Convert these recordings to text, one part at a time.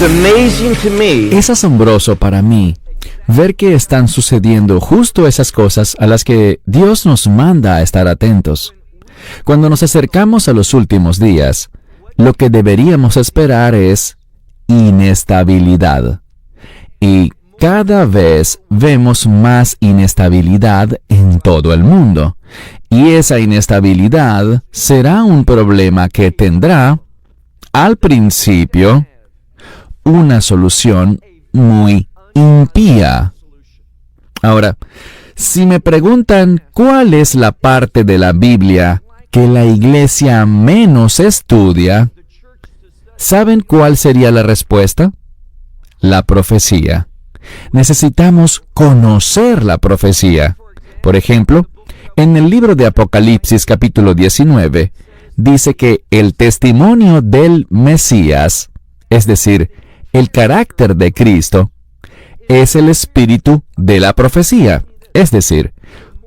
amazing to me. Es asombroso para mí ver que están sucediendo justo esas cosas a las que Dios nos manda a estar atentos. Cuando nos acercamos a los últimos días, lo que deberíamos esperar es inestabilidad. Y cada vez vemos más inestabilidad en todo el mundo. Y esa inestabilidad será un problema que tendrá, al principio, una solución muy impía. Ahora, si me preguntan cuál es la parte de la Biblia que la iglesia menos estudia, ¿saben cuál sería la respuesta? La profecía. Necesitamos conocer la profecía. Por ejemplo, en el libro de Apocalipsis capítulo 19, dice que el testimonio del Mesías, es decir, el carácter de Cristo, es el espíritu de la profecía. Es decir,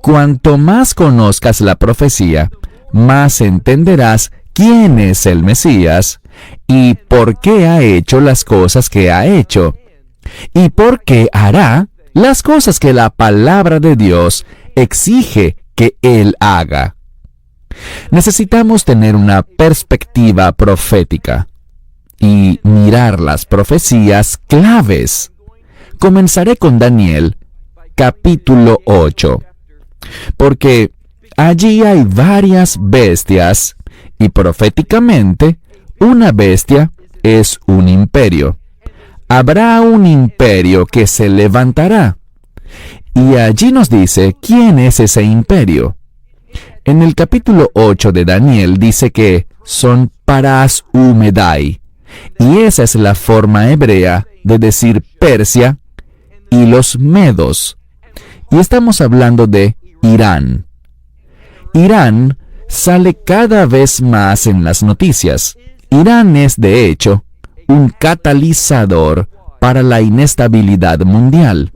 cuanto más conozcas la profecía, más entenderás quién es el Mesías y por qué ha hecho las cosas que ha hecho, y por qué hará las cosas que la palabra de Dios exige que Él haga. Necesitamos tener una perspectiva profética y mirar las profecías claves. Comenzaré con Daniel, capítulo 8, porque allí hay varias bestias y proféticamente una bestia es un imperio. Habrá un imperio que se levantará. Y allí nos dice quién es ese imperio. En el capítulo 8 de Daniel dice que son Paras Umedai, y esa es la forma hebrea de decir Persia y los medos. Y estamos hablando de Irán. Irán sale cada vez más en las noticias. Irán es, de hecho, un catalizador para la inestabilidad mundial.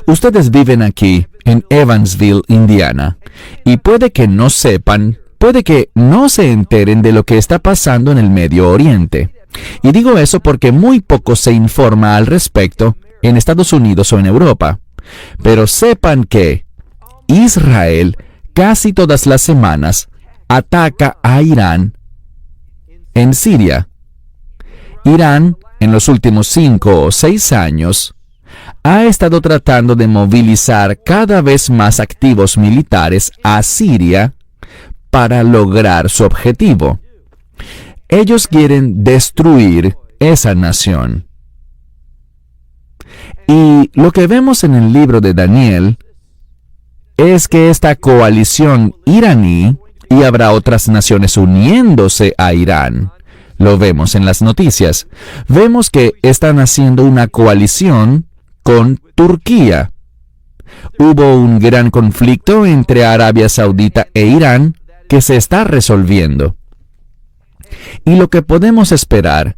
Ustedes viven aquí, en Evansville, Indiana, y puede que no sepan, puede que no se enteren de lo que está pasando en el Medio Oriente. Y digo eso porque muy poco se informa al respecto en Estados Unidos o en Europa. Pero sepan que Israel casi todas las semanas ataca a Irán en Siria. Irán, en los últimos 5 o 6 años, ha estado tratando de movilizar cada vez más activos militares a Siria para lograr su objetivo. Ellos quieren destruir esa nación. Y lo que vemos en el libro de Daniel es que esta coalición iraní, y habrá otras naciones uniéndose a Irán, lo vemos en las noticias. Vemos que están haciendo una coalición con Turquía. Hubo un gran conflicto entre Arabia Saudita e Irán que se está resolviendo. Y lo que podemos esperar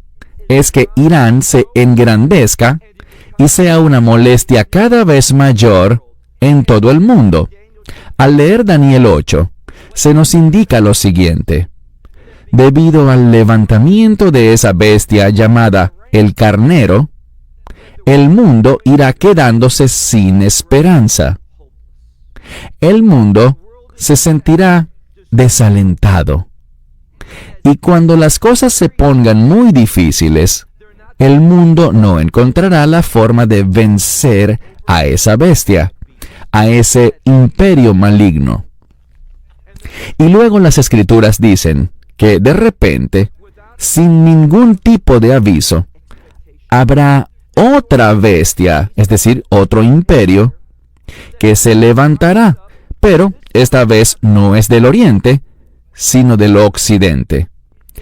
es que Irán se engrandezca y sea una molestia cada vez mayor en todo el mundo. Al leer Daniel 8, se nos indica lo siguiente: debido al levantamiento de esa bestia llamada el carnero, el mundo irá quedándose sin esperanza. El mundo se sentirá desalentado. Y cuando las cosas se pongan muy difíciles, el mundo no encontrará la forma de vencer a esa bestia, a ese imperio maligno. Y luego las Escrituras dicen que de repente, sin ningún tipo de aviso, habrá otra bestia, es decir, otro imperio, que se levantará, pero esta vez no es del oriente, sino del occidente.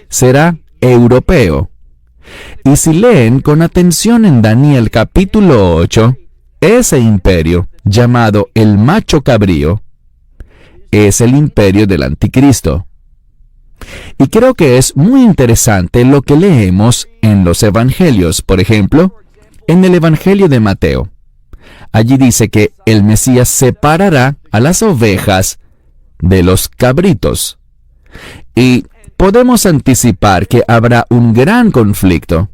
Será europeo. Y si leen con atención en Daniel capítulo 8, ese imperio, llamado el macho cabrío, es el imperio del anticristo. Y creo que es muy interesante lo que leemos en los evangelios. Por ejemplo, en el evangelio de Mateo. Allí dice que el Mesías separará a las ovejas de los cabritos. Y podemos anticipar que habrá un gran conflicto.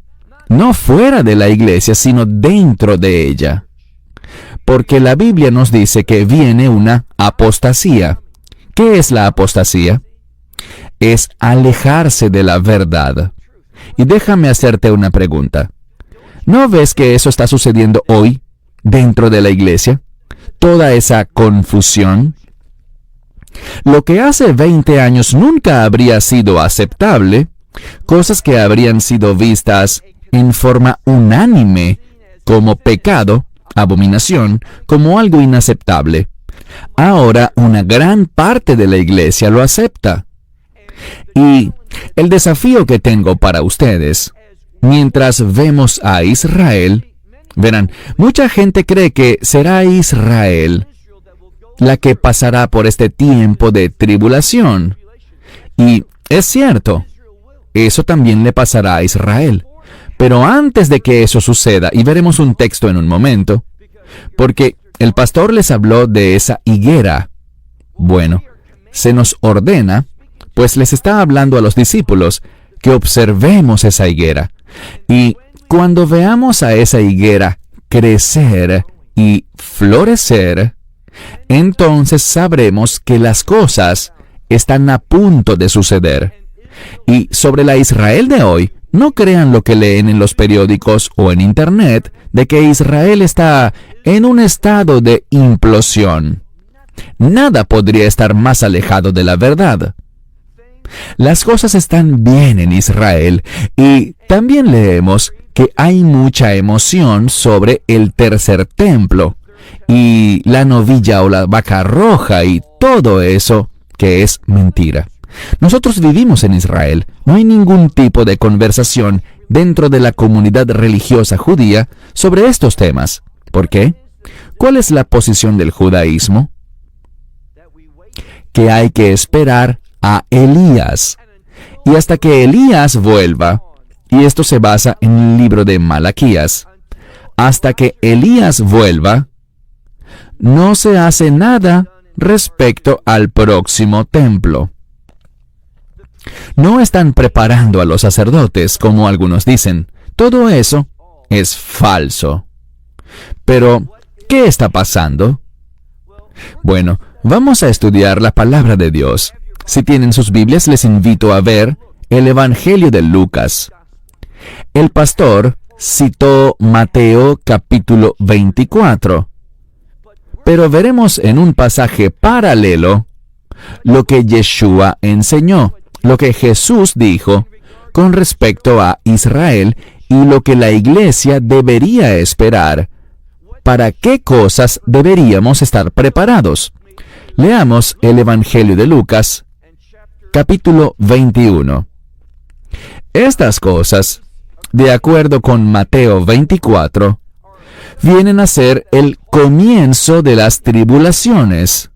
no fuera de la iglesia, sino dentro de ella. Porque la Biblia nos dice que viene una apostasía. ¿Qué es la apostasía? Es alejarse de la verdad. Y déjame hacerte una pregunta. ¿No ves que eso está sucediendo hoy dentro de la iglesia? Toda esa confusión. Lo que hace 20 años nunca habría sido aceptable, cosas que habrían sido vistas en forma unánime como pecado, abominación, como algo inaceptable. Ahora una gran parte de la iglesia lo acepta. Y el desafío que tengo para ustedes, mientras vemos a Israel, verán, mucha gente cree que será Israel la que pasará por este tiempo de tribulación. Y es cierto, eso también le pasará a Israel. Pero antes de que eso suceda, y veremos un texto en un momento, porque el pastor les habló de esa higuera. Bueno, se nos ordena, pues les está hablando a los discípulos, que observemos esa higuera. Y cuando veamos a esa higuera crecer y florecer, entonces sabremos que las cosas están a punto de suceder. Y sobre la Israel de hoy, no crean lo que leen en los periódicos o en Internet de que Israel está en un estado de implosión. Nada podría estar más alejado de la verdad. Las cosas están bien en Israel y también leemos que hay mucha emoción sobre el tercer templo y la novilla o la vaca roja y todo eso que es mentira. Nosotros vivimos en Israel. No hay ningún tipo de conversación dentro de la comunidad religiosa judía sobre estos temas. ¿Por qué? ¿Cuál es la posición del judaísmo? Que hay que esperar a Elías. Y hasta que Elías vuelva, y esto se basa en el libro de Malaquías, hasta que Elías vuelva, no se hace nada respecto al próximo templo. No están preparando a los sacerdotes, como algunos dicen. Todo eso es falso. Pero, ¿qué está pasando? Bueno, vamos a estudiar la palabra de Dios. Si tienen sus Biblias, les invito a ver el Evangelio de Lucas. El pastor citó Mateo capítulo 24. Pero veremos en un pasaje paralelo lo que Yeshua enseñó, lo que Jesús dijo con respecto a Israel y lo que la iglesia debería esperar. ¿Para qué cosas deberíamos estar preparados? Leamos el Evangelio de Lucas, capítulo 21. Estas cosas, de acuerdo con Mateo 24, vienen a ser el comienzo de las tribulaciones.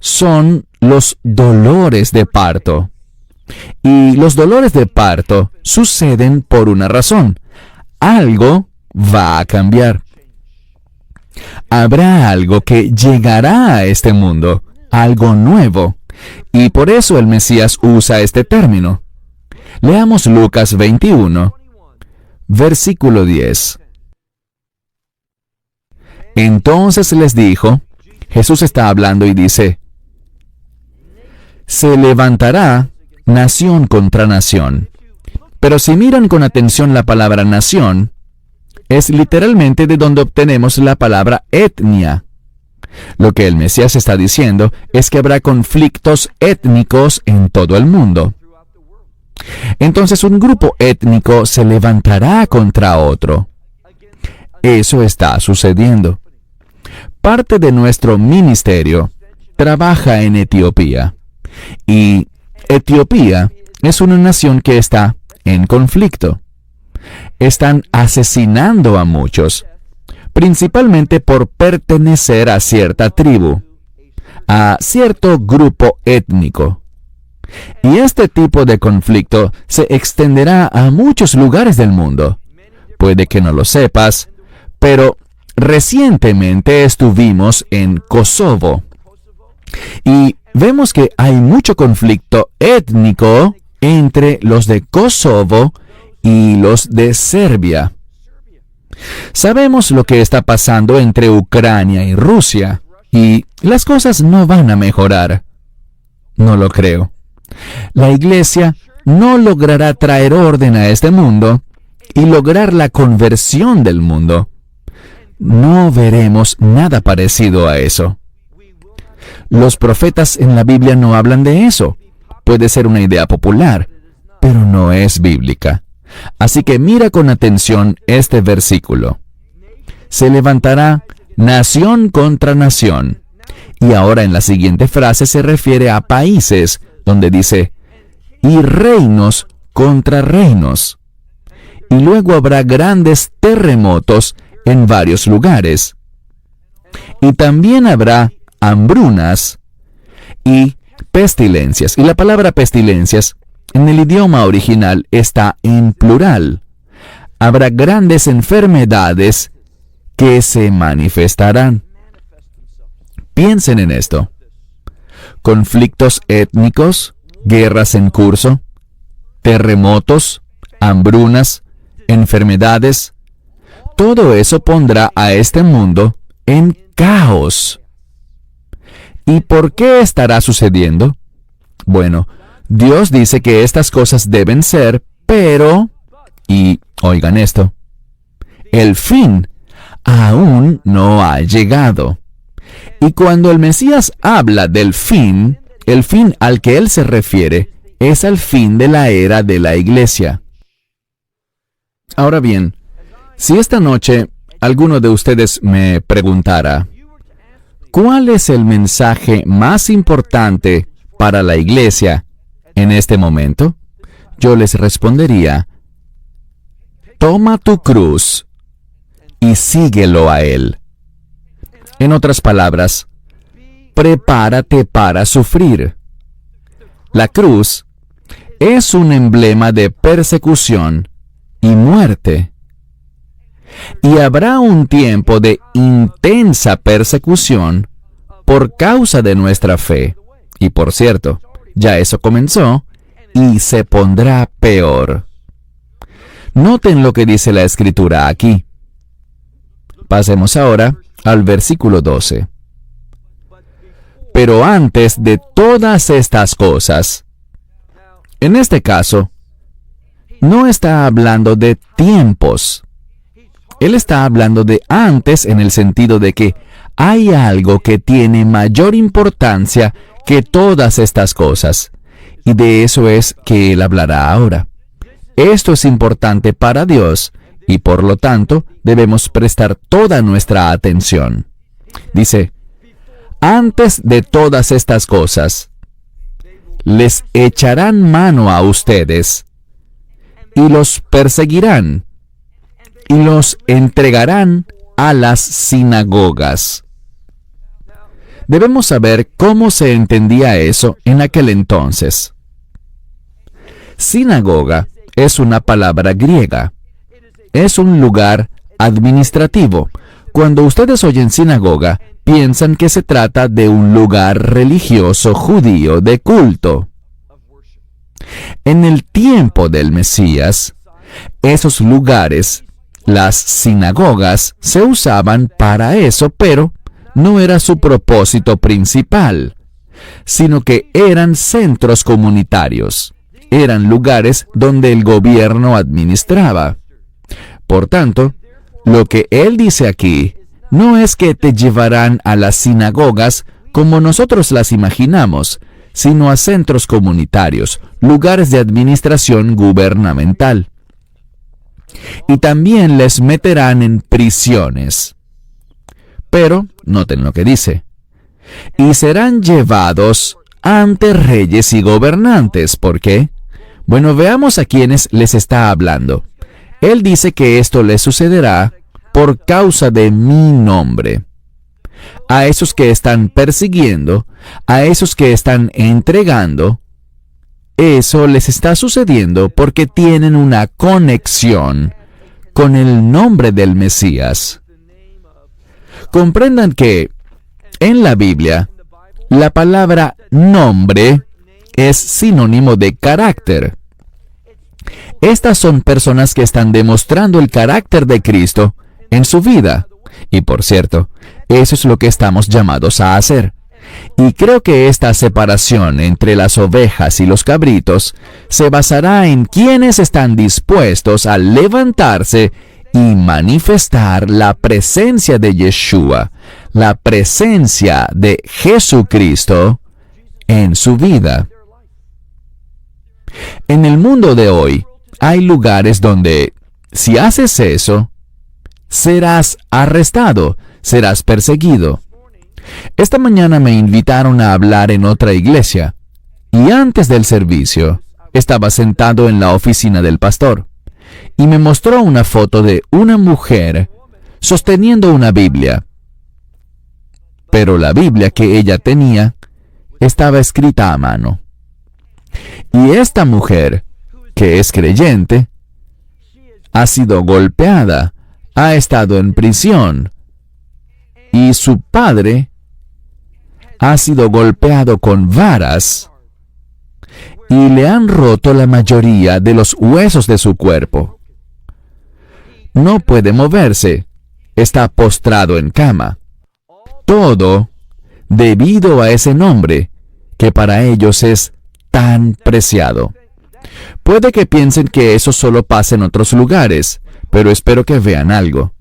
Son los dolores de parto. Y los dolores de parto suceden por una razón. Algo va a cambiar. Habrá algo que llegará a este mundo, algo nuevo. Y por eso el Mesías usa este término. Leamos Lucas 21, versículo 10. Entonces les dijo, Jesús está hablando y dice, se levantará nación contra nación. Pero si miran con atención la palabra nación, es literalmente de donde obtenemos la palabra etnia. Lo que el Mesías está diciendo es que habrá conflictos étnicos en todo el mundo. Entonces un grupo étnico se levantará contra otro. Eso está sucediendo. Parte de nuestro ministerio trabaja en Etiopía. Y Etiopía es una nación que está en conflicto. Están asesinando a muchos, principalmente por pertenecer a cierta tribu, a cierto grupo étnico. Y este tipo de conflicto se extenderá a muchos lugares del mundo. Puede que no lo sepas, pero recientemente estuvimos en Kosovo. Y vemos que hay mucho conflicto étnico entre los de Kosovo y los de Serbia. Sabemos lo que está pasando entre Ucrania y Rusia, y las cosas no van a mejorar. No lo creo. La Iglesia no logrará traer orden a este mundo y lograr la conversión del mundo. No veremos nada parecido a eso. Los profetas en la Biblia no hablan de eso. Puede ser una idea popular, pero no es bíblica. Así que mira con atención este versículo. Se levantará nación contra nación. Y ahora en la siguiente frase se refiere a países, donde dice, y reinos contra reinos. Y luego habrá grandes terremotos en varios lugares. Y también habrá hambrunas y pestilencias. Y la palabra pestilencias en el idioma original está en plural. Habrá grandes enfermedades que se manifestarán. Piensen en esto. Conflictos étnicos, guerras en curso, terremotos, hambrunas, enfermedades. Todo eso pondrá a este mundo en caos. ¿Y por qué estará sucediendo? Bueno, Dios dice que estas cosas deben ser, pero, y oigan esto, el fin aún no ha llegado. Y cuando el Mesías habla del fin, el fin al que él se refiere es al fin de la era de la Iglesia. Ahora bien, si esta noche alguno de ustedes me preguntara, ¿cuál es el mensaje más importante para la Iglesia en este momento? Yo les respondería, toma tu cruz y síguelo a Él. En otras palabras, prepárate para sufrir. La cruz es un emblema de persecución y muerte. Y habrá un tiempo de intensa persecución por causa de nuestra fe. Y por cierto, ya eso comenzó y se pondrá peor. Noten lo que dice la Escritura aquí. Pasemos ahora al versículo 12. Pero antes de todas estas cosas, en este caso, no está hablando de tiempos. Él está hablando de antes en el sentido de que hay algo que tiene mayor importancia que todas estas cosas. Y de eso es que Él hablará ahora. Esto es importante para Dios y por lo tanto debemos prestar toda nuestra atención. Dice, antes de todas estas cosas, les echarán mano a ustedes y los perseguirán y los entregarán a las sinagogas. Debemos saber cómo se entendía eso en aquel entonces. Sinagoga es una palabra griega. Es un lugar administrativo. Cuando ustedes oyen sinagoga, piensan que se trata de un lugar religioso judío de culto. En el tiempo del Mesías, esos lugares, las sinagogas, se usaban para eso, pero no era su propósito principal, sino que eran centros comunitarios. Eran lugares donde el gobierno administraba. Por tanto, lo que él dice aquí no es que te llevarán a las sinagogas como nosotros las imaginamos, sino a centros comunitarios, lugares de administración gubernamental. Y también les meterán en prisiones. Pero, noten lo que dice, y serán llevados ante reyes y gobernantes. ¿Por qué? Bueno, veamos a quienes les está hablando. Él dice que esto les sucederá por causa de mi nombre. A esos que están persiguiendo, a esos que están entregando, eso les está sucediendo porque tienen una conexión con el nombre del Mesías. Comprendan que en la Biblia, la palabra nombre es sinónimo de carácter. Estas son personas que están demostrando el carácter de Cristo en su vida. Y por cierto, eso es lo que estamos llamados a hacer. Y creo que esta separación entre las ovejas y los cabritos se basará en quienes están dispuestos a levantarse y manifestar la presencia de Yeshua, la presencia de Jesucristo en su vida. En el mundo de hoy, hay lugares donde, si haces eso, serás arrestado, serás perseguido. Esta mañana me invitaron a hablar en otra iglesia, y antes del servicio, estaba sentado en la oficina del pastor, y me mostró una foto de una mujer sosteniendo una Biblia. Pero la Biblia que ella tenía estaba escrita a mano. Y esta mujer, que es creyente, ha sido golpeada, ha estado en prisión, y su padre ha sido golpeado con varas, y le han roto la mayoría de los huesos de su cuerpo. No puede moverse, está postrado en cama. Todo debido a ese nombre, que para ellos es tan preciado. Puede que piensen que eso solo pasa en otros lugares, pero espero que vean algo.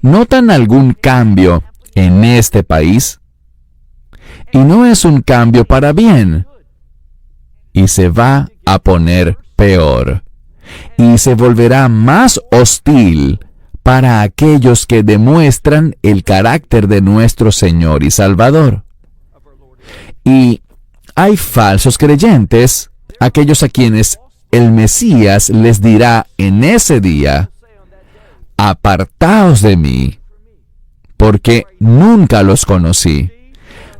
¿Notan algún cambio en este país? Y no es un cambio para bien. Y se va a poner peor. Y se volverá más hostil para aquellos que demuestran el carácter de nuestro Señor y Salvador. Y hay falsos creyentes, aquellos a quienes el Mesías les dirá en ese día: apartaos de mí, porque nunca los conocí.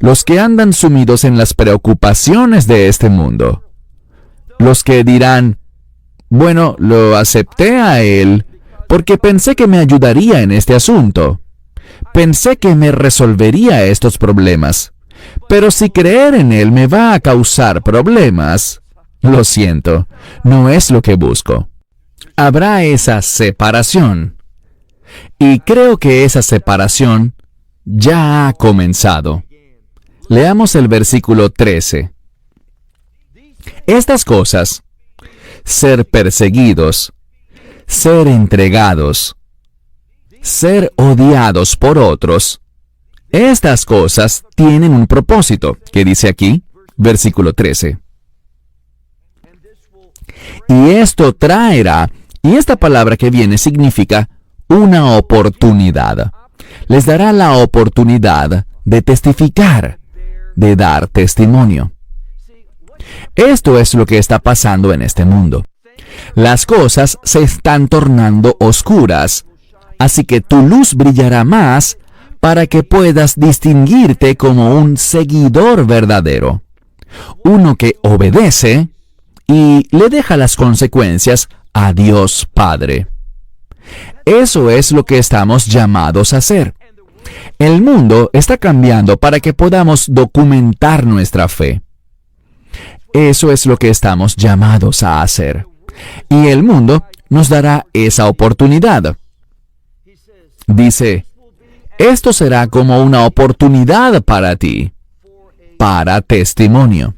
Los que andan sumidos en las preocupaciones de este mundo. Los que dirán: bueno, lo acepté a él porque pensé que me ayudaría en este asunto. Pensé que me resolvería estos problemas. Pero si creer en él me va a causar problemas, lo siento, no es lo que busco. Habrá esa separación. Y creo que esa separación ya ha comenzado. Leamos el versículo 13. Estas cosas, ser perseguidos, ser entregados, ser odiados por otros, estas cosas tienen un propósito, que dice aquí, versículo 13. Y esto traerá, y esta palabra que viene significa una oportunidad. Les dará la oportunidad de testificar, de dar testimonio. Esto es lo que está pasando en este mundo. Las cosas se están tornando oscuras, así que tu luz brillará más para que puedas distinguirte como un seguidor verdadero, uno que obedece y le deja las consecuencias a Dios Padre. Eso es lo que estamos llamados a hacer. El mundo está cambiando para que podamos documentar nuestra fe. Eso es lo que estamos llamados a hacer. Y el mundo nos dará esa oportunidad. Dice, esto será como una oportunidad para ti, para testimonio.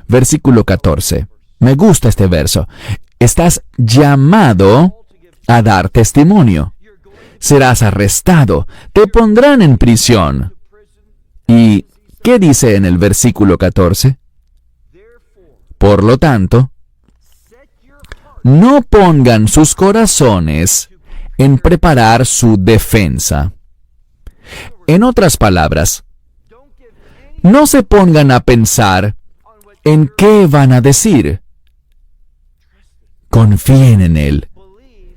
Versículo 14. Me gusta este verso. Estás llamado a dar testimonio. Serás arrestado, te pondrán en prisión. ¿Y qué dice en el versículo 14? Por lo tanto, no pongan sus corazones en preparar su defensa. En otras palabras, no se pongan a pensar en qué van a decir. Confíen en Él.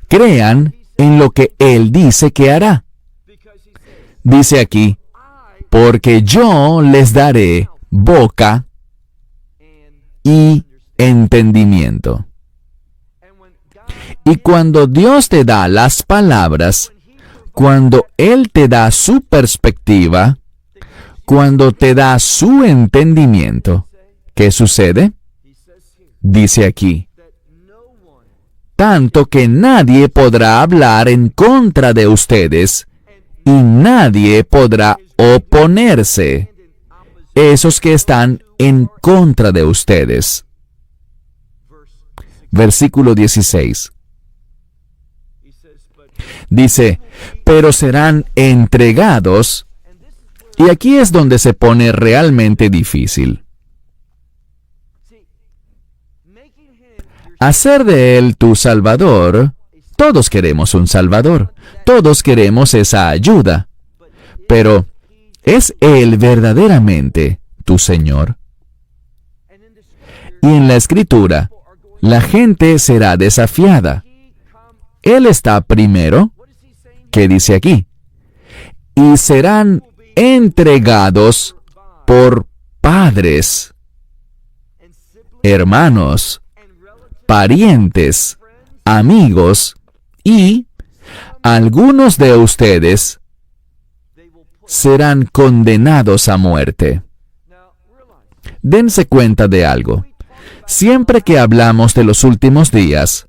Crean en lo que Él dice que hará. Dice aquí, porque yo les daré boca y entendimiento. Y cuando Dios te da las palabras, cuando Él te da su perspectiva, cuando te da su entendimiento, ¿qué sucede? Dice aquí, tanto que nadie podrá hablar en contra de ustedes y nadie podrá oponerse. Esos que están en contra de ustedes. Versículo 16. Dice, pero serán entregados. Y aquí es donde se pone realmente difícil. Hacer de Él tu Salvador. Todos queremos un Salvador. Todos queremos esa ayuda. Pero, ¿es Él verdaderamente tu Señor? Y en la Escritura, la gente será desafiada. Él está primero. ¿Qué dice aquí? Y serán entregados por padres, hermanos, parientes, amigos, y algunos de ustedes serán condenados a muerte. Dense cuenta de algo. Siempre que hablamos de los últimos días,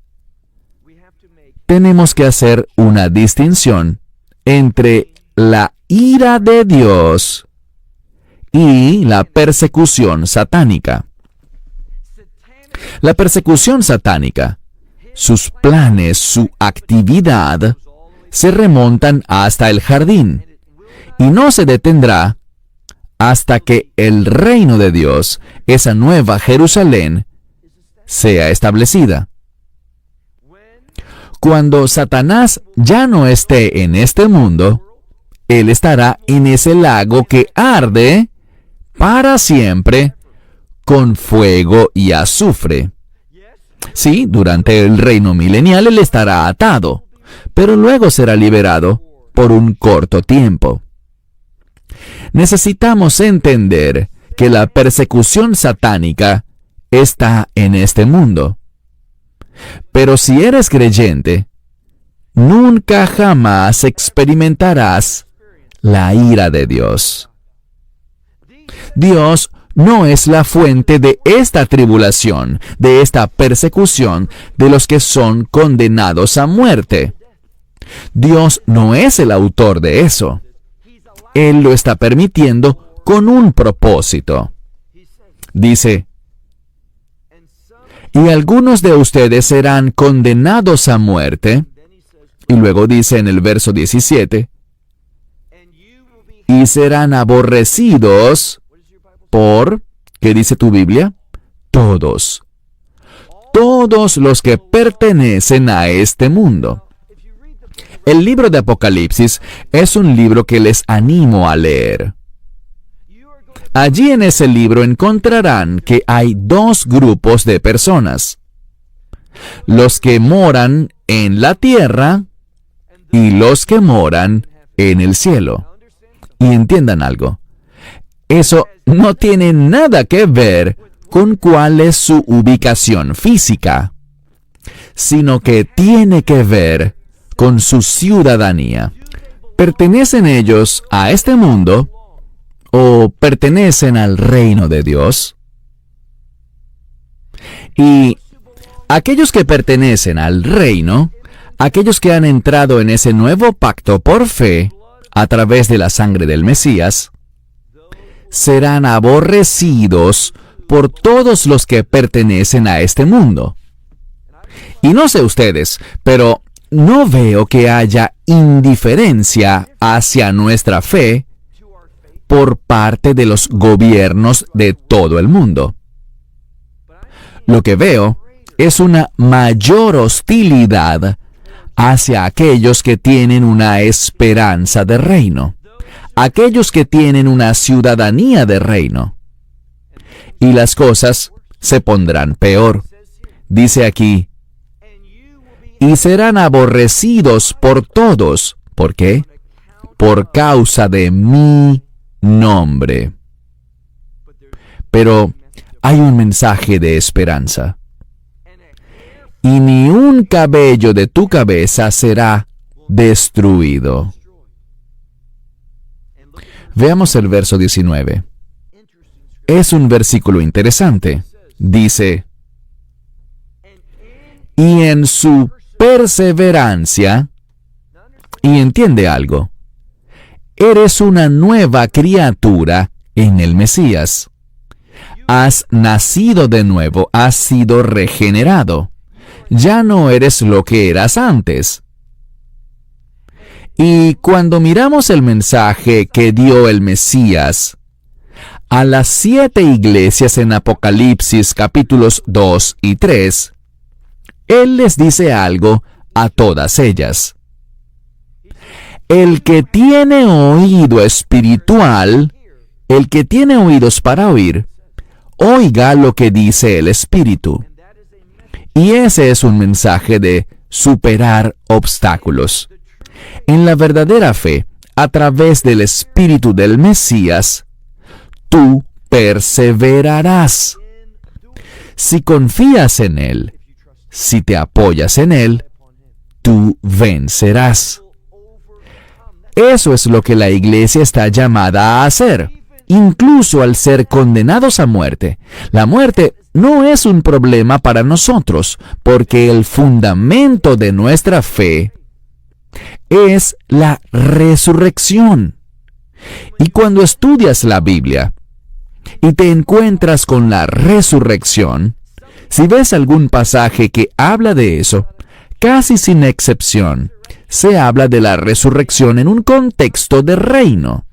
tenemos que hacer una distinción entre la ira de Dios y la persecución satánica. La persecución satánica, sus planes, su actividad, se remontan hasta el jardín y no se detendrá hasta que el reino de Dios, esa nueva Jerusalén, sea establecida. Cuando Satanás ya no esté en este mundo, él estará en ese lago que arde para siempre con fuego y azufre. Sí, durante el reino milenial él estará atado, pero luego será liberado por un corto tiempo. Necesitamos entender que la persecución satánica está en este mundo. Pero si eres creyente, nunca jamás experimentarás la ira de Dios. Dios no es la fuente de esta tribulación, de esta persecución de los que son condenados a muerte. Dios no es el autor de eso. Él lo está permitiendo con un propósito. Dice, y algunos de ustedes serán condenados a muerte. Y luego dice en el verso 17, y serán aborrecidos por, ¿qué dice tu Biblia? Todos. Todos los que pertenecen a este mundo. El libro de Apocalipsis es un libro que les animo a leer. Allí en ese libro encontrarán que hay dos grupos de personas. Los que moran en la tierra y los que moran en el cielo. Y entiendan algo. Eso no tiene nada que ver con cuál es su ubicación física, sino que tiene que ver con su ciudadanía. ¿Pertenecen ellos a este mundo o pertenecen al reino de Dios? Y aquellos que pertenecen al reino, aquellos que han entrado en ese nuevo pacto por fe, a través de la sangre del Mesías, serán aborrecidos por todos los que pertenecen a este mundo. Y no sé ustedes, pero no veo que haya indiferencia hacia nuestra fe por parte de los gobiernos de todo el mundo. Lo que veo es una mayor hostilidad hacia aquellos que tienen una esperanza de reino, aquellos que tienen una ciudadanía de reino. Y las cosas se pondrán peor. Dice aquí, y serán aborrecidos por todos. ¿Por qué? Por causa de mi nombre. Pero hay un mensaje de esperanza. Y ni un cabello de tu cabeza será destruido. Veamos el verso 19. Es un versículo interesante. Dice, y en su perseverancia, y entiende algo, eres una nueva criatura en el Mesías. Has nacido de nuevo, has sido regenerado. Ya no eres lo que eras antes. Y cuando miramos el mensaje que dio el Mesías a las 7 iglesias en Apocalipsis capítulos 2 y 3, Él les dice algo a todas ellas. El que tiene oído espiritual, el que tiene oídos para oír, oiga lo que dice el Espíritu. Y ese es un mensaje de superar obstáculos. En la verdadera fe, a través del Espíritu del Mesías, tú perseverarás. Si confías en Él, si te apoyas en Él, tú vencerás. Eso es lo que la iglesia está llamada a hacer, incluso al ser condenados a muerte. La muerte no es un problema para nosotros, porque el fundamento de nuestra fe es la resurrección. Y cuando estudias la Biblia y te encuentras con la resurrección, si ves algún pasaje que habla de eso, casi sin excepción, se habla de la resurrección en un contexto de reino.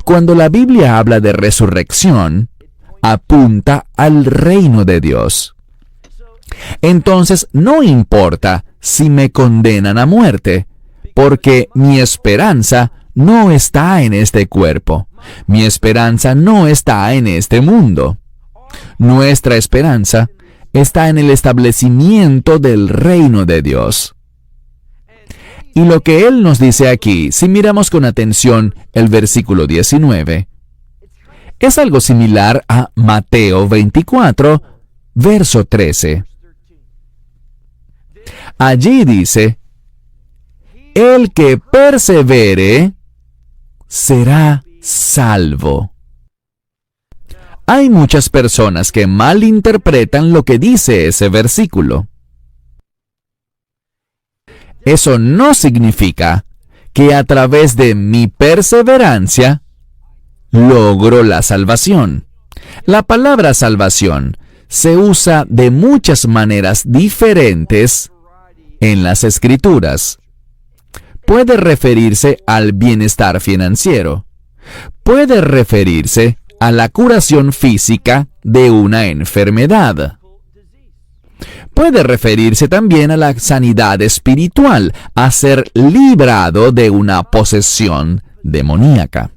Cuando la Biblia habla de resurrección, apunta al reino de Dios. Entonces, no importa si me condenan a muerte, porque mi esperanza no está en este cuerpo. Mi esperanza no está en este mundo. Nuestra esperanza está en el establecimiento del reino de Dios. Y lo que Él nos dice aquí, si miramos con atención el versículo 19, es algo similar a Mateo 24, verso 13. Allí dice, el que persevere será salvo. Hay muchas personas que malinterpretan lo que dice ese versículo. Eso no significa que a través de mi perseverancia logro la salvación. La palabra salvación se usa de muchas maneras diferentes en las Escrituras. Puede referirse al bienestar financiero. Puede referirse a la curación física de una enfermedad. Puede referirse también a la sanidad espiritual, a ser librado de una posesión demoníaca.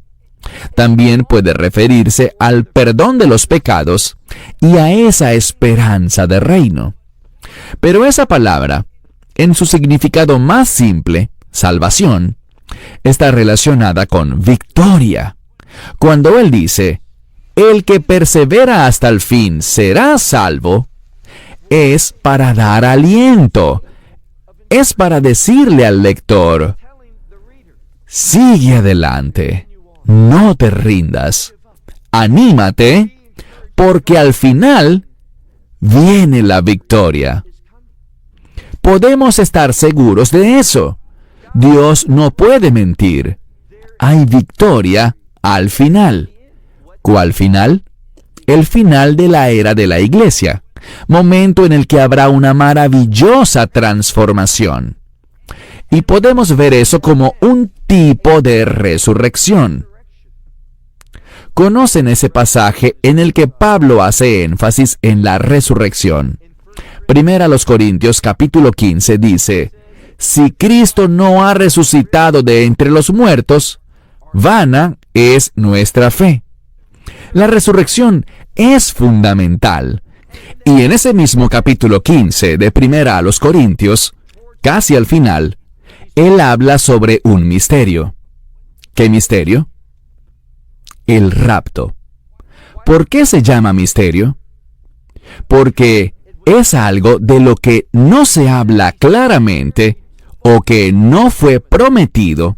También puede referirse al perdón de los pecados y a esa esperanza de reino. Pero esa palabra, en su significado más simple, salvación, está relacionada con victoria. Cuando Él dice, el que persevera hasta el fin será salvo, es para dar aliento, es para decirle al lector, sigue adelante, no te rindas, anímate, porque al final viene la victoria. Podemos estar seguros de eso. Dios no puede mentir. Hay victoria al final. ¿Cuál final? El final de la era de la iglesia. Momento en el que habrá una maravillosa transformación. Y podemos ver eso como un tipo de resurrección. ¿Conocen ese pasaje en el que Pablo hace énfasis en la resurrección? Primera a los Corintios capítulo 15 dice, si Cristo no ha resucitado de entre los muertos, vana es nuestra fe. La resurrección es fundamental. Y en ese mismo capítulo 15 de Primera a los Corintios, casi al final, él habla sobre un misterio. ¿Qué misterio? El rapto. ¿Por qué se llama misterio? Porque es algo de lo que no se habla claramente o que no fue prometido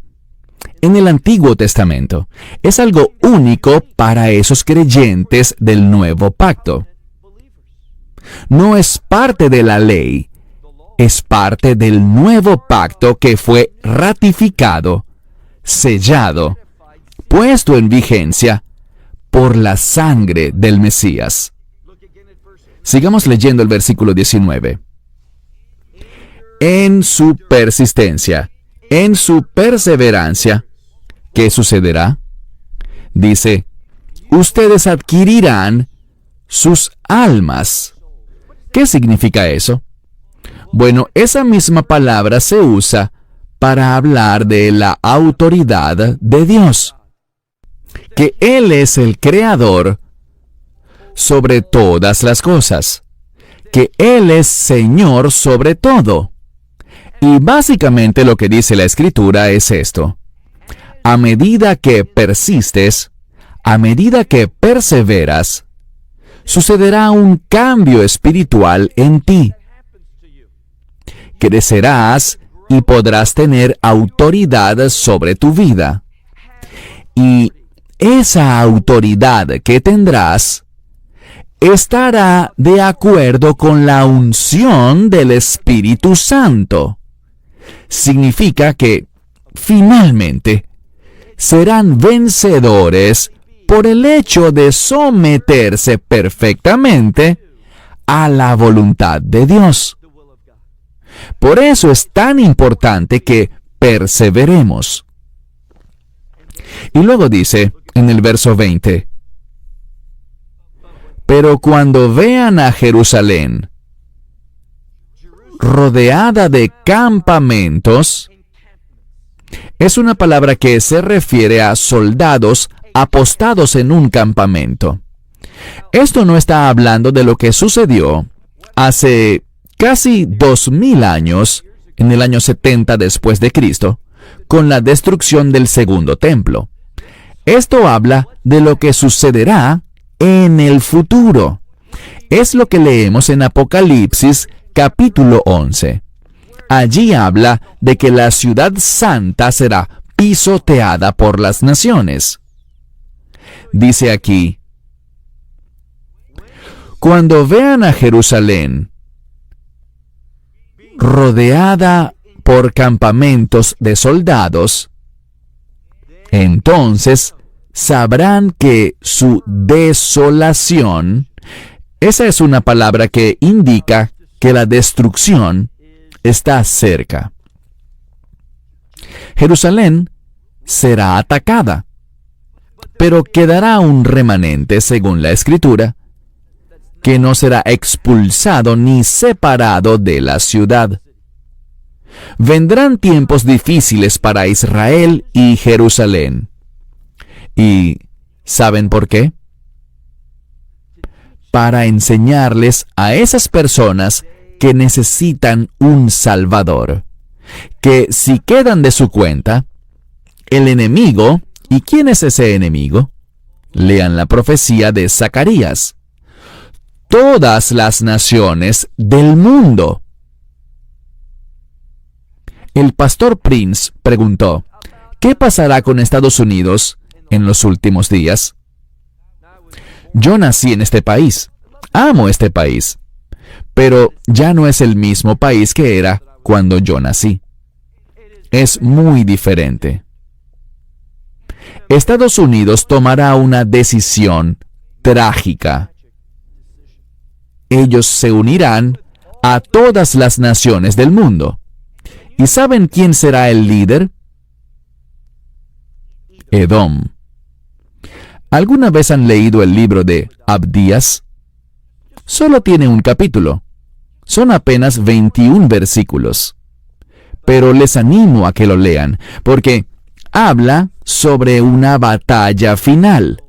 en el Antiguo Testamento. Es algo único para esos creyentes del Nuevo Pacto. No es parte de la ley es parte del nuevo pacto que fue ratificado, sellado, puesto en vigencia por la sangre del Mesías. Sigamos leyendo el versículo 19. En su persistencia, en su perseverancia, ¿qué sucederá? Dice, ustedes adquirirán sus almas. ¿Qué significa eso? Bueno, esa misma palabra se usa para hablar de la autoridad de Dios, que Él es el creador sobre todas las cosas, que Él es Señor sobre todo. Y básicamente lo que dice la Escritura es esto: a medida que persistes, a medida que perseveras, sucederá un cambio espiritual en ti. Crecerás y podrás tener autoridad sobre tu vida. Y esa autoridad que tendrás estará de acuerdo con la unción del Espíritu Santo. Significa que, finalmente, serán vencedores por el hecho de someterse perfectamente a la voluntad de Dios. Por eso es tan importante que perseveremos. Y luego dice en el verso 20, pero cuando vean a Jerusalén rodeada de campamentos, es una palabra que se refiere a soldados apostados en un campamento. Esto no está hablando de lo que sucedió hace casi 2000 años, en el año 70 después de Cristo, con la destrucción del segundo templo. Esto habla de lo que sucederá en el futuro. Es lo que leemos en Apocalipsis capítulo 11. Allí habla de que la ciudad santa será pisoteada por las naciones. Dice aquí, cuando vean a Jerusalén rodeada por campamentos de soldados, entonces sabrán que su desolación, esa es una palabra que indica que la destrucción está cerca. Jerusalén será atacada, pero quedará un remanente, según la Escritura, que no será expulsado ni separado de la ciudad. Vendrán tiempos difíciles para Israel y Jerusalén. ¿Y saben por qué? Para enseñarles a esas personas que necesitan un Salvador, que si quedan de su cuenta, el enemigo, ¿y quién es ese enemigo? Lean la profecía de Zacarías. Todas las naciones del mundo. El pastor Prince preguntó, ¿qué pasará con Estados Unidos en los últimos días? Yo nací en este país, amo este país, pero ya no es el mismo país que era cuando yo nací. Es muy diferente. Estados Unidos tomará una decisión trágica. Ellos se unirán a todas las naciones del mundo. ¿Y saben quién será el líder? Edom. ¿Alguna vez han leído el libro de Abdías? Solo tiene un capítulo. Son apenas 21 versículos. Pero les animo a que lo lean, porque habla sobre una batalla final.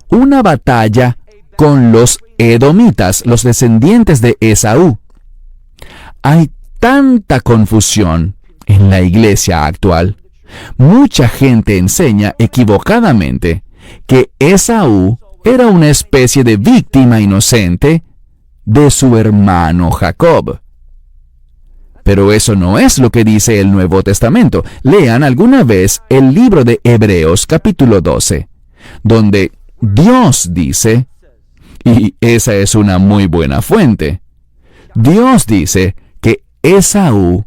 Una batalla con los edomitas, los descendientes de Esaú. Hay tanta confusión en la iglesia actual. Mucha gente enseña equivocadamente que Esaú era una especie de víctima inocente de su hermano Jacob. Pero eso no es lo que dice el Nuevo Testamento. Lean alguna vez el libro de Hebreos capítulo 12, donde Dios dice, y esa es una muy buena fuente, Dios dice que Esaú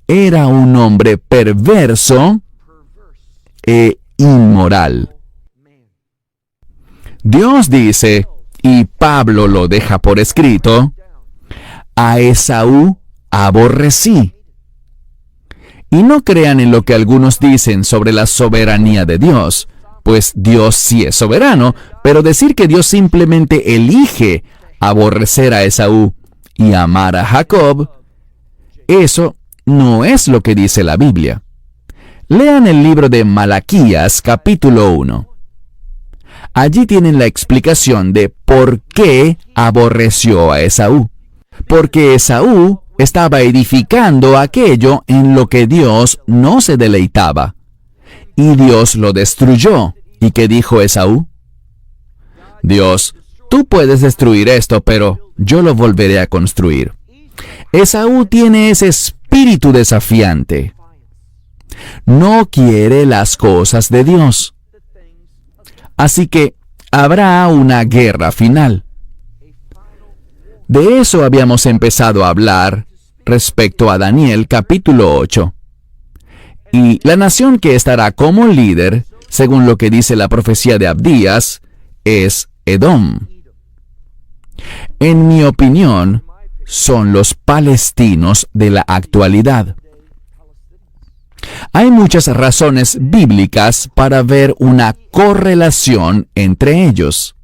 era un hombre perverso e inmoral. Dios dice, y Pablo lo deja por escrito, a Esaú aborrecí. Y no crean en lo que algunos dicen sobre la soberanía de Dios, pues Dios sí es soberano, pero decir que Dios simplemente elige aborrecer a Esaú y amar a Jacob, eso no es lo que dice la Biblia. Lean el libro de Malaquías, capítulo 1. Allí tienen la explicación de por qué aborreció a Esaú. Porque Esaú estaba edificando aquello en lo que Dios no se deleitaba. Y Dios lo destruyó. ¿Y qué dijo Esaú? Dios, tú puedes destruir esto, pero yo lo volveré a construir. Esaú tiene ese espíritu desafiante. No quiere las cosas de Dios. Así que habrá una guerra final. De eso habíamos empezado a hablar respecto a Daniel capítulo 8. Y la nación que estará como líder, según lo que dice la profecía de Abdías, es Edom. En mi opinión, son los palestinos de la actualidad. Hay muchas razones bíblicas para ver una correlación entre ellos.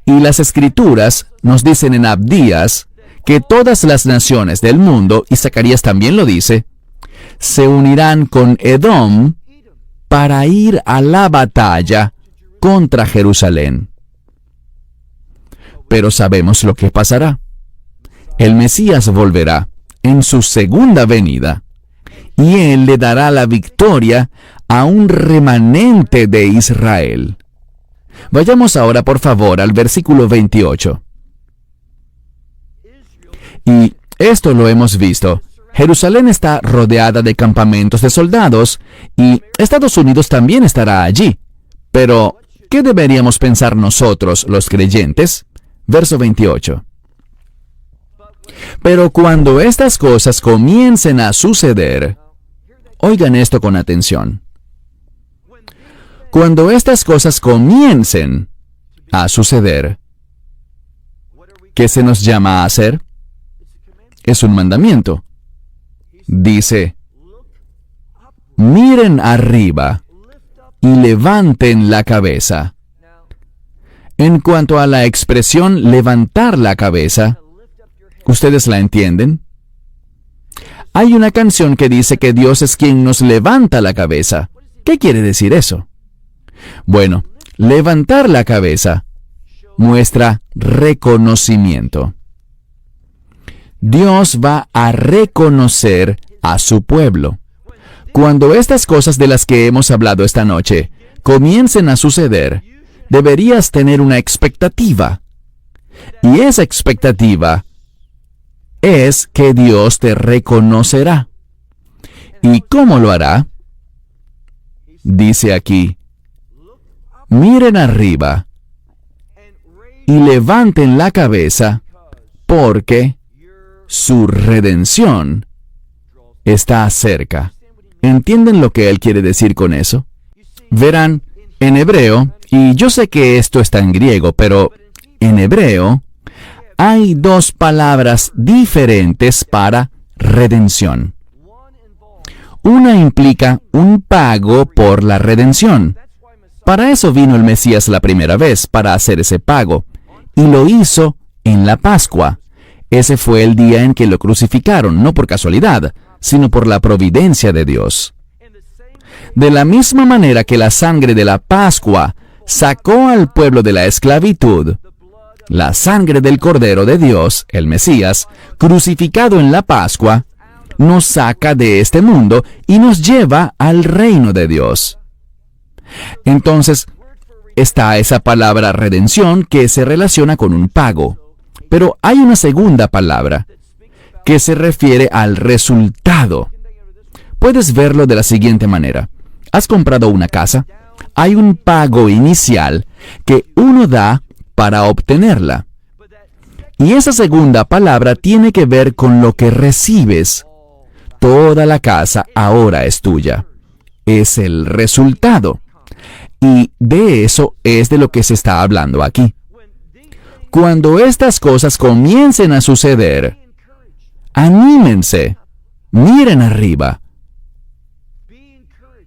Y las Escrituras nos dicen en Abdías que todas las naciones del mundo, y Zacarías también lo dice, se unirán con Edom para ir a la batalla contra Jerusalén. Pero sabemos lo que pasará. El Mesías volverá en su segunda venida, y Él le dará la victoria a un remanente de Israel. Vayamos ahora, por favor, al versículo 28. Y esto lo hemos visto. Jerusalén está rodeada de campamentos de soldados, y Estados Unidos también estará allí. Pero, ¿qué deberíamos pensar nosotros, los creyentes? Verso 28. Pero cuando estas cosas comiencen a suceder, oigan esto con atención. Cuando estas cosas comiencen a suceder, ¿qué se nos llama a hacer? Es un mandamiento. Dice, miren arriba y levanten la cabeza. En cuanto a la expresión levantar la cabeza, ¿ustedes la entienden? Hay una canción que dice que Dios es quien nos levanta la cabeza. ¿Qué quiere decir eso? Bueno, levantar la cabeza muestra reconocimiento. Dios va a reconocer a su pueblo. Cuando estas cosas de las que hemos hablado esta noche comiencen a suceder, deberías tener una expectativa. Y esa expectativa es que Dios te reconocerá. ¿Y cómo lo hará? Dice aquí, miren arriba y levanten la cabeza, porque su redención está cerca. ¿Entienden lo que él quiere decir con eso? Verán, en hebreo, y yo sé que esto está en griego, pero en hebreo hay dos palabras diferentes para redención. Una implica un pago por la redención. Para eso vino el Mesías la primera vez, para hacer ese pago, y lo hizo en la Pascua. Ese fue el día en que lo crucificaron, no por casualidad, sino por la providencia de Dios. De la misma manera que la sangre de la Pascua sacó al pueblo de la esclavitud, la sangre del Cordero de Dios, el Mesías, crucificado en la Pascua, nos saca de este mundo y nos lleva al reino de Dios. Entonces, está esa palabra redención que se relaciona con un pago. Pero hay una segunda palabra que se refiere al resultado. Puedes verlo de la siguiente manera. Has comprado una casa. Hay un pago inicial que uno da para obtenerla. Y esa segunda palabra tiene que ver con lo que recibes. Toda la casa ahora es tuya. Es el resultado. Y de eso es de lo que se está hablando aquí. Cuando estas cosas comiencen a suceder, anímense, miren arriba,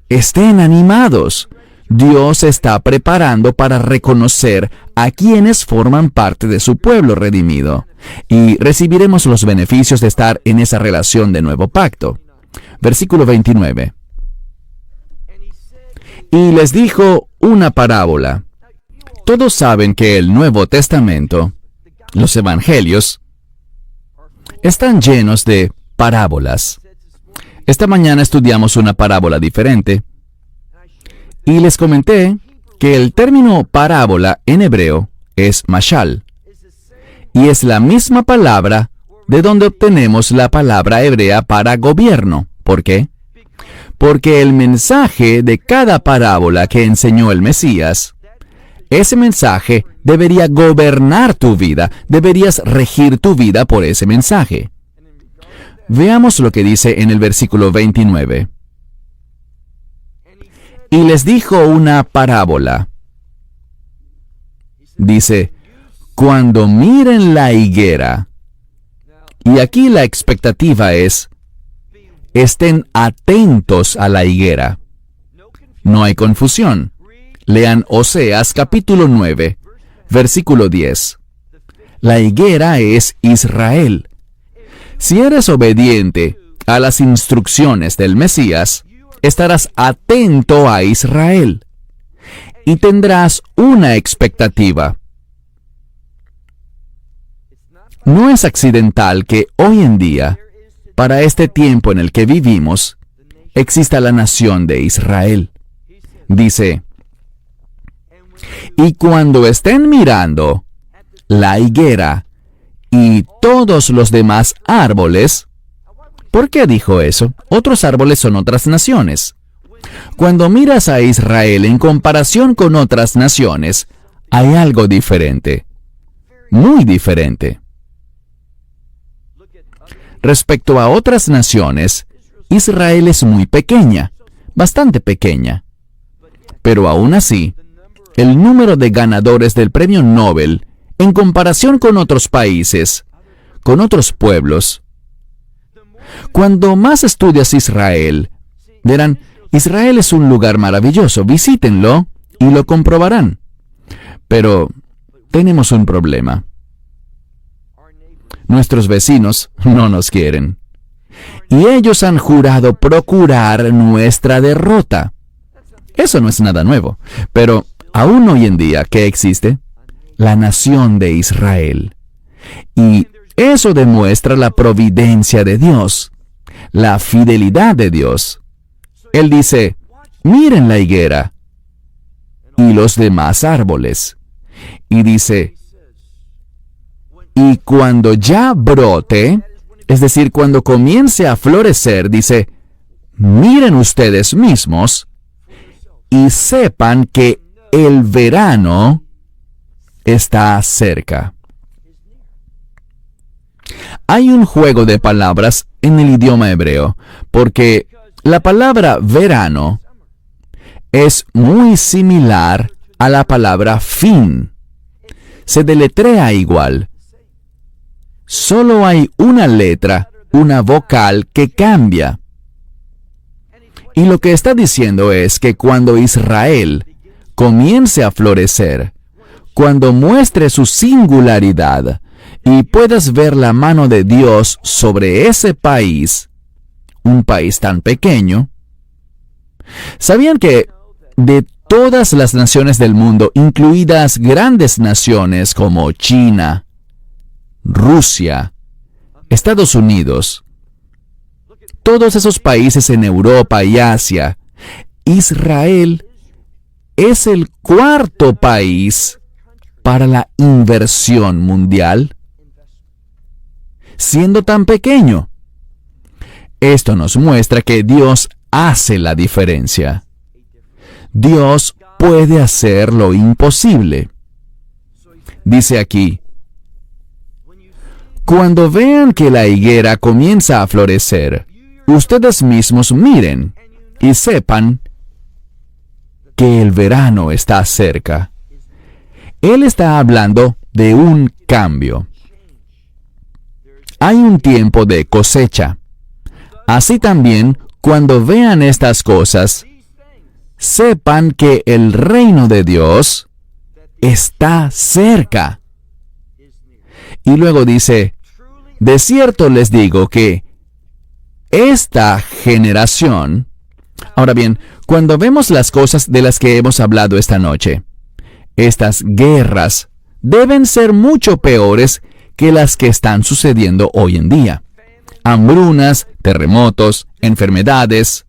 estén animados. Dios está preparando para reconocer a quienes forman parte de su pueblo redimido, y recibiremos los beneficios de estar en esa relación de nuevo pacto. Versículo 29. Y les dijo una parábola. Todos saben que el Nuevo Testamento, los Evangelios, están llenos de parábolas. Esta mañana estudiamos una parábola diferente, y les comenté que el término parábola en hebreo es mashal, y es la misma palabra de donde obtenemos la palabra hebrea para gobierno. ¿Por qué? Porque el mensaje de cada parábola que enseñó el Mesías, ese mensaje debería gobernar tu vida, deberías regir tu vida por ese mensaje. Veamos lo que dice en el versículo 29. Y les dijo una parábola. Dice, cuando miren la higuera, y aquí la expectativa es, estén atentos a la higuera. No hay confusión. Lean Oseas capítulo 9, versículo 10. La higuera es Israel. Si eres obediente a las instrucciones del Mesías, estarás atento a Israel y tendrás una expectativa. No es accidental que hoy en día, para este tiempo en el que vivimos, exista la nación de Israel. Dice, y cuando estén mirando la higuera y todos los demás árboles. ¿Por qué dijo eso? Otros árboles son otras naciones. Cuando miras a Israel en comparación con otras naciones, hay algo diferente. Muy diferente. Respecto a otras naciones, Israel es muy pequeña, bastante pequeña. Pero aún así, el número de ganadores del premio Nobel, en comparación con otros países, con otros pueblos, cuando más estudias Israel, verán, Israel es un lugar maravilloso, visítenlo y lo comprobarán. Pero tenemos un problema. Nuestros vecinos no nos quieren. Y ellos han jurado procurar nuestra derrota. Eso no es nada nuevo, pero aún hoy en día, ¿qué existe? La nación de Israel. Y eso demuestra la providencia de Dios, la fidelidad de Dios. Él dice, miren la higuera y los demás árboles. Y dice, y cuando ya brote, es decir, cuando comience a florecer, dice, miren ustedes mismos y sepan que el verano está cerca. Hay un juego de palabras en el idioma hebreo, porque la palabra verano es muy similar a la palabra fin. Se deletrea igual. Solo hay una letra, una vocal que cambia. Y lo que está diciendo es que cuando Israel comience a florecer, cuando muestre su singularidad y puedas ver la mano de Dios sobre ese país, un país tan pequeño, ¿sabían que de todas las naciones del mundo, incluidas grandes naciones como China, Rusia, Estados Unidos, todos esos países en Europa y Asia, Israel es el cuarto país para la inversión mundial, siendo tan pequeño? Esto nos muestra que Dios hace la diferencia. Dios puede hacer lo imposible. Dice aquí, Cuando vean que la higuera comienza a florecer, ustedes mismos miren y sepan que el verano está cerca. Él está hablando de un cambio. Hay un tiempo de cosecha. Así también, cuando vean estas cosas, sepan que el reino de Dios está cerca. Y luego dice, de cierto les digo que esta generación... Ahora bien, cuando vemos las cosas de las que hemos hablado esta noche, estas guerras deben ser mucho peores que las que están sucediendo hoy en día. Hambrunas, terremotos, enfermedades.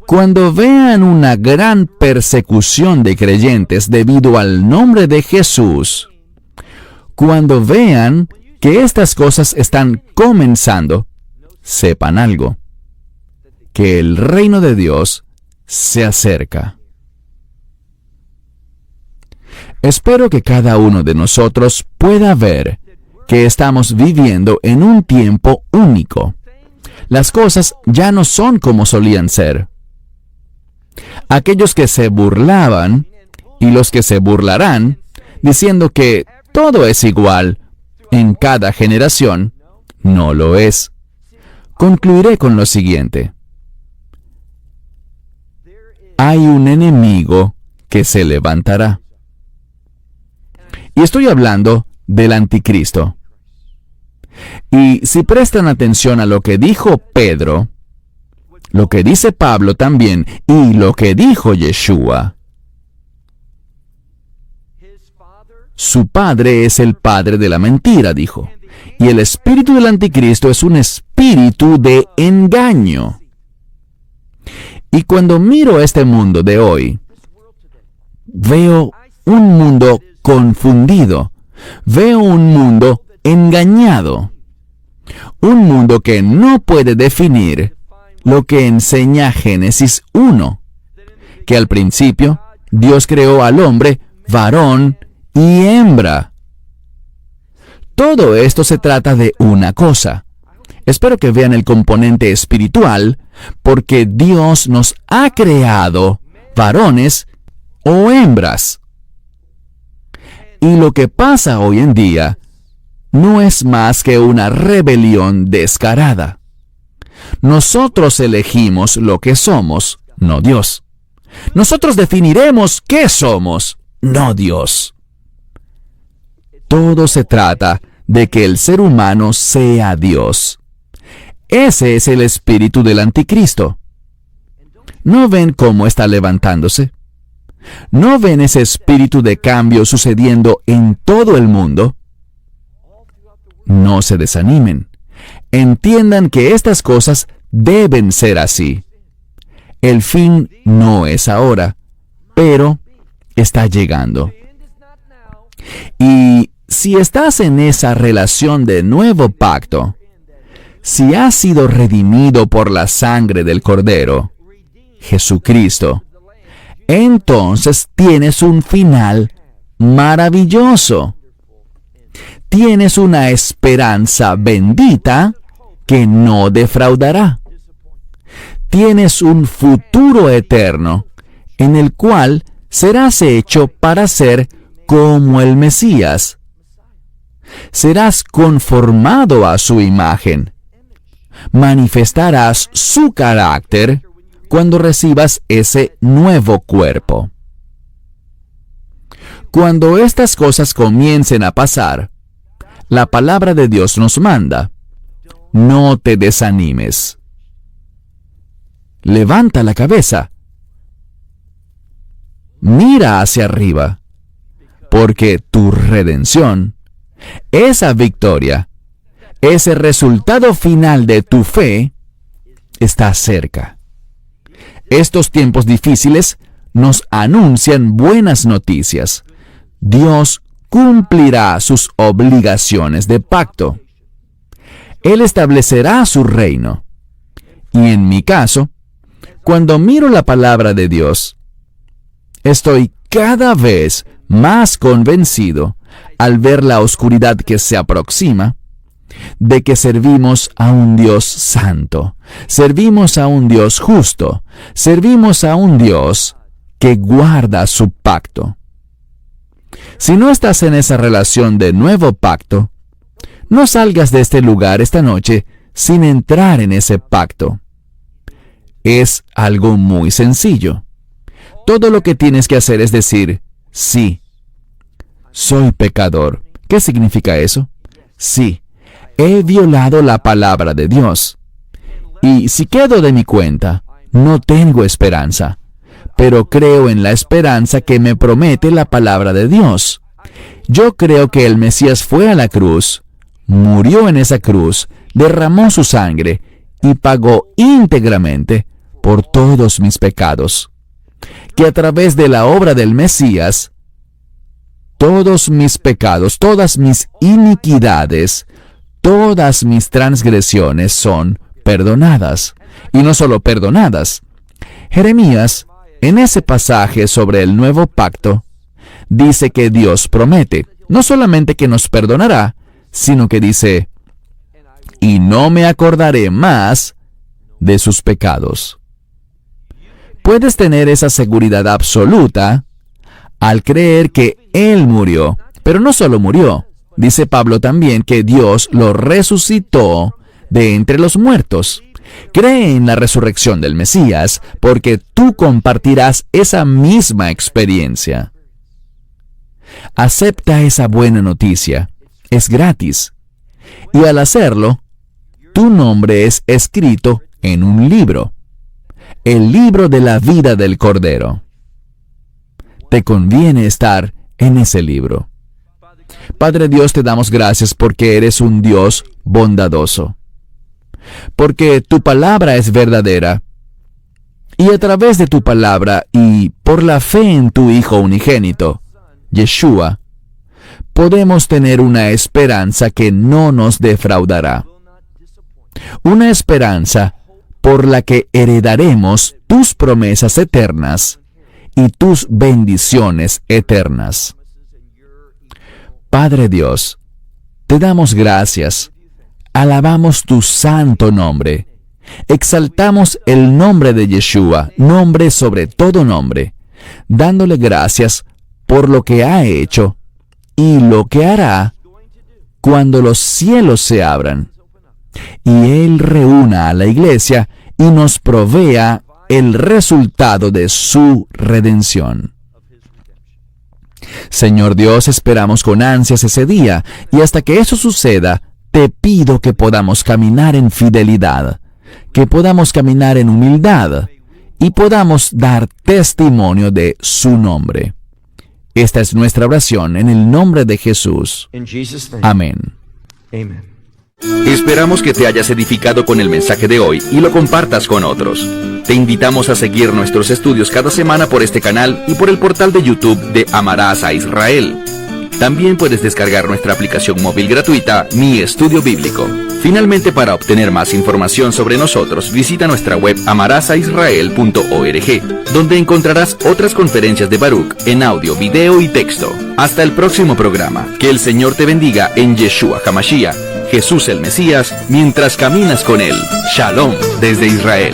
Cuando vean una gran persecución de creyentes debido al nombre de Jesús, cuando vean que estas cosas están comenzando, sepan algo, que el reino de Dios se acerca. Espero que cada uno de nosotros pueda ver que estamos viviendo en un tiempo único. Las cosas ya no son como solían ser. Aquellos que se burlaban y los que se burlarán, diciendo que todo es igual en cada generación, no lo es. Concluiré con lo siguiente. Hay un enemigo que se levantará. Y estoy hablando del anticristo. Y si prestan atención a lo que dijo Pedro, lo que dice Pablo también, y lo que dijo Yeshua, su padre es el padre de la mentira, dijo. Y el espíritu del anticristo es un espíritu de engaño. Y cuando miro este mundo de hoy, veo un mundo confundido. Veo un mundo engañado. Un mundo que no puede definir lo que enseña Génesis 1, que al principio Dios creó al hombre varón y hembra. Todo esto se trata de una cosa. Espero que vean el componente espiritual, porque Dios nos ha creado varones o hembras. Y lo que pasa hoy en día no es más que una rebelión descarada. Nosotros elegimos lo que somos, no Dios. Nosotros definiremos qué somos, no Dios. Todo se trata de que el ser humano sea Dios. Ese es el espíritu del anticristo. ¿No ven cómo está levantándose? ¿No ven ese espíritu de cambio sucediendo en todo el mundo? No se desanimen. Entiendan que estas cosas deben ser así. El fin no es ahora, pero está llegando. Y si estás en esa relación de nuevo pacto, si has sido redimido por la sangre del Cordero, Jesucristo, entonces tienes un final maravilloso. Tienes una esperanza bendita que no defraudará. Tienes un futuro eterno en el cual serás hecho para ser como el Mesías. Serás conformado a su imagen. Manifestarás su carácter cuando recibas ese nuevo cuerpo. Cuando estas cosas comiencen a pasar, la palabra de Dios nos manda: no te desanimes. Levanta la cabeza. Mira hacia arriba, porque tu redención, esa victoria, ese resultado final de tu fe, está cerca. Estos tiempos difíciles nos anuncian buenas noticias. Dios cumplirá sus obligaciones de pacto. Él establecerá su reino. Y en mi caso, cuando miro la palabra de Dios, estoy cada vez más convencido al ver la oscuridad que se aproxima, de que servimos a un Dios santo, servimos a un Dios justo, servimos a un Dios que guarda su pacto. Si no estás en esa relación de nuevo pacto, no salgas de este lugar esta noche sin entrar en ese pacto. Es algo muy sencillo. Todo lo que tienes que hacer es decir, sí, soy pecador. ¿Qué significa eso? Sí, he violado la palabra de Dios. Y si quedo de mi cuenta, no tengo esperanza, pero creo en la esperanza que me promete la palabra de Dios. Yo creo que el Mesías fue a la cruz, murió en esa cruz, derramó su sangre y pagó íntegramente por todos mis pecados. Que a través de la obra del Mesías, todos mis pecados, todas mis iniquidades, todas mis transgresiones son perdonadas. Y no solo perdonadas. Jeremías, en ese pasaje sobre el nuevo pacto, dice que Dios promete, no solamente que nos perdonará, sino que dice, y no me acordaré más de sus pecados. Puedes tener esa seguridad absoluta al creer que Él murió, pero no solo murió. Dice Pablo también que Dios lo resucitó de entre los muertos. Cree en la resurrección del Mesías, porque tú compartirás esa misma experiencia. Acepta esa buena noticia. Es gratis. Y al hacerlo, tu nombre es escrito en un libro. El libro de la vida del Cordero. Te conviene estar en ese libro. Padre Dios, te damos gracias porque eres un Dios bondadoso. Porque tu palabra es verdadera. Y a través de tu palabra y por la fe en tu Hijo unigénito, Yeshua, podemos tener una esperanza que no nos defraudará. Una esperanza por la que heredaremos tus promesas eternas y tus bendiciones eternas. Padre Dios, te damos gracias, alabamos tu santo nombre, exaltamos el nombre de Yeshua, nombre sobre todo nombre, dándole gracias por lo que ha hecho y lo que hará cuando los cielos se abran y Él reúna a la iglesia y nos provea el resultado de su redención. Señor Dios, esperamos con ansias ese día, y hasta que eso suceda, te pido que podamos caminar en fidelidad, que podamos caminar en humildad, y podamos dar testimonio de su nombre. Esta es nuestra oración en el nombre de Jesús. Amén. Esperamos que te hayas edificado con el mensaje de hoy y lo compartas con otros. Te invitamos a seguir nuestros estudios cada semana por este canal y por el portal de YouTube de Amarás a Israel. También puedes descargar nuestra aplicación móvil gratuita, Mi Estudio Bíblico. Finalmente, para obtener más información sobre nosotros, visita nuestra web amarasaisrael.org, donde encontrarás otras conferencias de Baruch en audio, video y texto. Hasta el próximo programa. Que el Señor te bendiga en Yeshua HaMashiach, Jesús el Mesías, mientras caminas con Él. Shalom desde Israel.